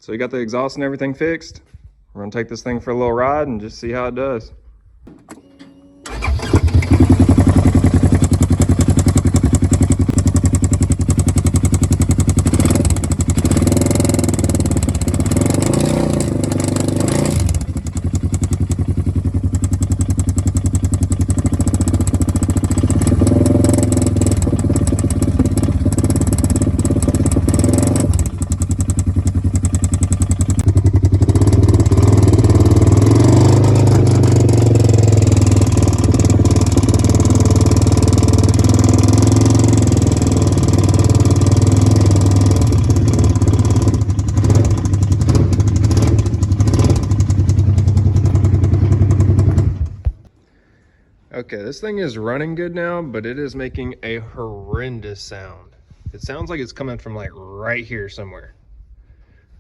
So you got the exhaust and everything fixed. We're gonna take this thing for a little ride and just see how it does. Okay, this thing is running good now, but it is making a horrendous sound. It sounds like it's coming from like right here somewhere.